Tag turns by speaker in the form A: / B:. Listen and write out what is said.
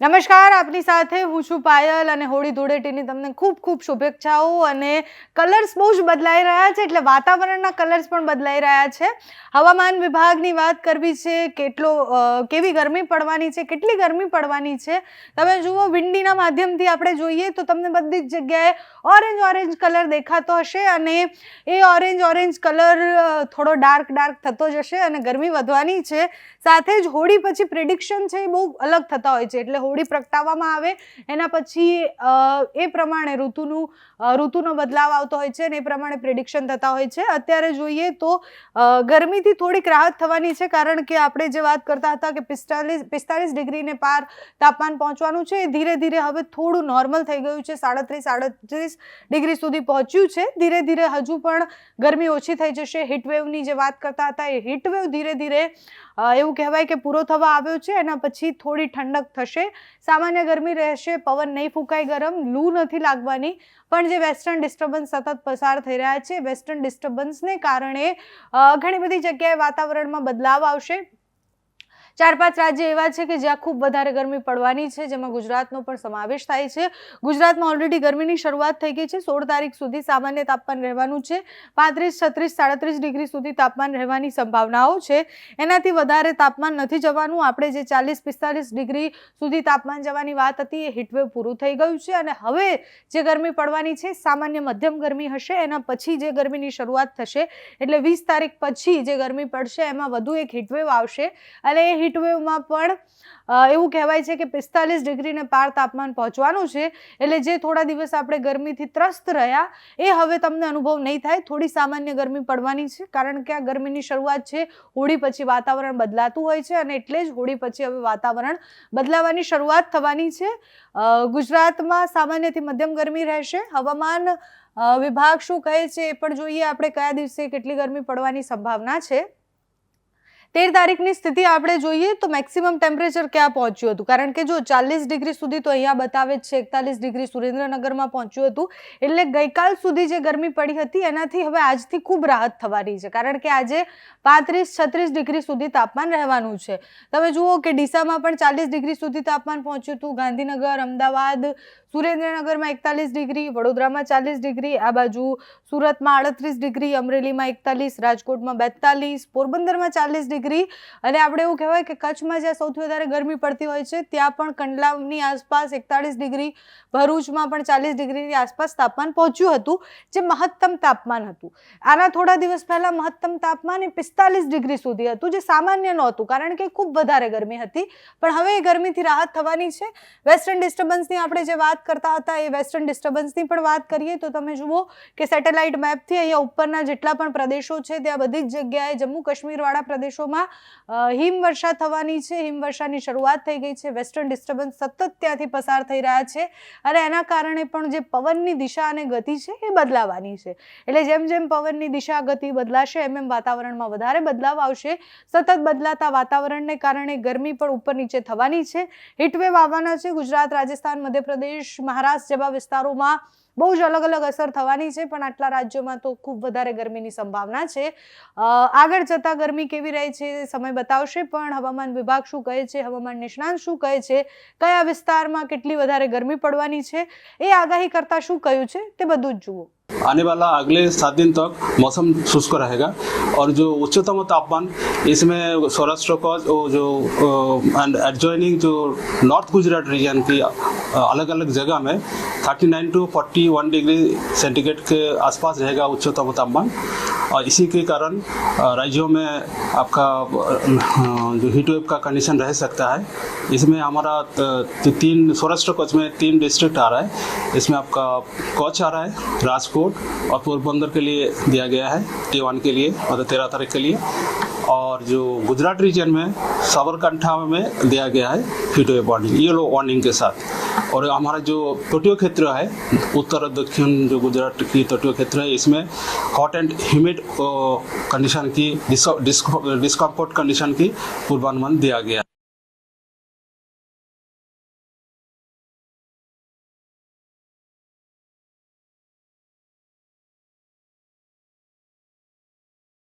A: નમસ્કાર, આપની સાથે હું છું પાયલ અને હોળી ધૂળેટીની તમને ખૂબ ખૂબ શુભેચ્છાઓ। અને કલર્સ બહુ જ બદલાઈ રહ્યા છે, એટલે વાતાવરણના કલર્સ પણ બદલાઈ રહ્યા છે। હવામાન વિભાગની વાત કરવી છે, કેવી ગરમી પડવાની છે, કેટલી ગરમી પડવાની છે। તમે જુઓ, વિંડીના માધ્યમથી આપણે જોઈએ તો તમને બધી જ જગ્યાએ ઓરેન્જ કલર દેખાતો હશે અને એ ઓરેન્જ કલર થોડો ડાર્ક થતો જશે અને ગરમી વધવાની છે। સાથે જ હોળી પછી પ્રિડિક્શન છે એ બહુ અલગ થતા હોય છે, એટલે હોળી પ્રગટાવવામાં આવે એના પછી એ પ્રમાણે ઋતુનો બદલાવ આવતો હોય છે અને એ પ્રમાણે પ્રિડિક્શન થતા હોય છે। અત્યારે જોઈએ તો ગરમીથી થોડીક રાહત થવાની છે, કારણ કે આપણે જે વાત કરતા હતા કે 45 ડિગ્રીને પાર તાપમાન પહોંચવાનું છે, એ ધીરે ધીરે હવે થોડું નોર્મલ થઈ ગયું છે। 37 ડિગ્રી સુધી પહોંચ્યું છે। ધીરે ધીરે હજુ પણ ગરમી ઓછી થઈ જશે। હીટવેવની જે વાત કરતા હતા, એ હીટવેવ ધીરે ધીરે એવું કહેવાય કે પૂરો થવા આવ્યો છે। એના પછી થોડી ઠંડક થશે, સામાન્ય ગરમી રહેશે, પવન નહીં ફૂંકાય ગરમ, લૂ નથી લાગવાની। પણ જે વેસ્ટર્ન ડિસ્ટર્બન્સ સતત પસાર થઈ રહ્યા છે, વેસ્ટર્ન ડિસ્ટર્બન્સને કારણે ઘણી બધી જગ્યાએ વાતાવરણમાં બદલાવ આવશે। 4-5 રાજ્ય એવા છે કે જ્યાં ખૂબ વધારે ગરમી પડવાની છે, જેમાં ગુજરાતનો પણ સમાવેશ થાય છે। ગુજરાતમાં ઓલરેડી ગરમીની શરૂઆત થઈ ગઈ છે। 16 તારીખ સુધી સામાન્ય તાપમાન રહેવાનું છે। 35, 36, 37 ડિગ્રી સુધી તાપમાન રહેવાની સંભાવનાઓ છે। એનાથી વધારે તાપમાન નથી જવાનું। આપણે જે 40-45 ડિગ્રી સુધી તાપમાન જવાની વાત હતી, એ હીટવેવ પૂરું થઈ ગયું છે અને હવે જે ગરમી પડવાની છે, સામાન્ય મધ્યમ ગરમી હશે। એના પછી જે ગરમીની શરૂઆત થશે, એટલે 20 તારીખ પછી જે ગરમી પડશે, એમાં વધુ એક હીટવેવ આવશે અને એ હીટવેવમાં પણ એવું કહેવાય છે કે 45 ડિગ્રીને પાર તાપમાન પહોંચવાનું છે। એટલે જે થોડા દિવસ આપણે ગરમીથી ત્રસ્ત રહ્યા, એ હવે તમને અનુભવ નહીં થાય। થોડી સામાન્ય ગરમી પડવાની છે, કારણ કે આ ગરમીની શરૂઆત છે। હોળી પછી વાતાવરણ બદલાતું હોય છે અને એટલે જ હોળી પછી હવે વાતાવરણ બદલાવાની શરૂઆત થવાની છે। ગુજરાતમાં સામાન્યથી મધ્યમ ગરમી રહેશે। હવામાન વિભાગ શું કહે છે એ પણ જોઈએ આપણે, કયા દિવસે કેટલી ગરમી પડવાની સંભાવના છે। 13 તારીખની સ્થિતિ આપણે જોઈએ તો મેક્સિમમ ટેમ્પરેચર ક્યાં પહોંચ્યું હતું, કારણ કે જો 40 ડિગ્રી સુધી તો અહીંયા બતાવે જ છે, 41 ડિગ્રી સુરેન્દ્રનગરમાં પહોંચ્યું હતું। એટલે ગઈકાલ સુધી જે ગરમી પડી હતી, એનાથી હવે આજથી ખૂબ રાહત થવાની છે, કારણ કે આજે 35-36 ડિગ્રી સુધી તાપમાન રહેવાનું છે। તમે જુઓ કે ડીસામાં પણ 40 ડિગ્રી સુધી તાપમાન પહોંચ્યું હતું। ગાંધીનગર, અમદાવાદ, સુરેન્દ્રનગરમાં 41 ડિગ્રી, વડોદરામાં 40 ડિગ્રી, આ બાજુ સુરતમાં 38 ડિગ્રી, અમરેલીમાં 41, રાજકોટમાં 42, પોરબંદરમાં 40 ડિગ્રી અને આપણે એવું કહેવાય કે કચ્છમાં જ્યાં સૌથી વધારે ગરમી પડતી હોય છે, ત્યાં પણ કંડલાની આસપાસ 41 ડિગ્રી, ભરૂચમાં પણ 40 ડિગ્રીની આસપાસ તાપમાન પહોંચ્યું હતું, જે મહત્તમ તાપમાન હતું। આના થોડા દિવસ પહેલા મહત્તમ તાપમાન એ 45 ડિગ્રી સુધી હતું, જે સામાન્ય નહોતું, કારણ કે ખૂબ વધારે ગરમી હતી। પણ હવે એ ગરમીથી રાહત થવાની છે। વેસ્ટર્ન ડિસ્ટર્બન્સની આપણે જે વાત કરતા હતા, એ વેસ્ટર્ન ડિસ્ટર્બન્સની પણ વાત કરીએ તો તમે જુઓ કે સેટેલાઇટ મેપથી અહીંયા ઉપરના જેટલા પણ પ્રદેશો છે, ત્યાં બધી જ જગ્યાએ જમ્મુ કાશ્મીરવાળા પ્રદેશોમાં હિમવર્ષા થવાની છે। હિમવર્ષાની શરૂઆત થઈ ગઈ છે। વેસ્ટર્ન ડિસ્ટર્બન્સ સતત ત્યાંથી પસાર થઈ રહ્યા છે અને એના કારણે પણ જે પવનની દિશા અને ગતિ છે, એ બદલાવાની છે। એટલે જેમ જેમ પવનની દિશા ગતિ બદલાશે, એમ વાતાવરણમાં વધારે બદલાવ આવશે। સતત બદલાતા વાતાવરણને કારણે ગરમી પણ ઉપર નીચે થવાની છે। હીટવેવ આવવાના છે। ગુજરાત, રાજસ્થાન, મધ્યપ્રદેશ, મહારાષ્ટ્ર જેવા વિસ્તારોમાં બહુ જ અલગ અસર થવાની છે, પણ આટલા રાજ્યોમાં તો ખૂબ વધારે ગરમીની સંભાવના છે। આગળ જતા ગરમી કેવી રહે છે સમય બતાવશે, પણ હવામાન વિભાગ શું કહે છે, હવામાન નિષ્ણાંત શું કહે છે, કયા વિસ્તારમાં કેટલી વધારે ગરમી પડવાની છે, એ આગાહી કરતા શું કહ્યું છે, તે બધું જ જુઓ।
B: आने वाला अगले 7 दिन तक मौसम शुष्क रहेगा और जो उच्चतम तापमान इसमें सौराष्ट्र का जो एडजॉइनिंग जो नॉर्थ गुजरात रीजन की अलग अलग जगह में 39 to 41 डिग्री सेंटीग्रेड के आसपास रहेगा उच्चतम तापमान। और इसी के कारण राज्यों में आपका जो हीट वेव का कंडीशन रह सकता है। इसमें हमारा सौराष्ट्र कच्छ में 3 डिस्ट्रिक्ट आ रहा है। इसमें आपका कच्छ आ रहा है, राजकोट और पोरबंदर के लिए दिया गया है, T1 के लिए, मतलब 13 तारीख के लिए। और जो गुजरात रीजन में साबरकांठा में दिया गया है heat wave warning, yellow warning के साथ। और हमारा जो तटीय क्षेत्र है, उत्तर और दक्षिण जो गुजरात की तटीय क्षेत्र है, इसमें हॉट एंड ह्यूमिड कंडीशन की, डिस्कम्फर्ट कंडीशन की पूर्वानुमान दिया गया है।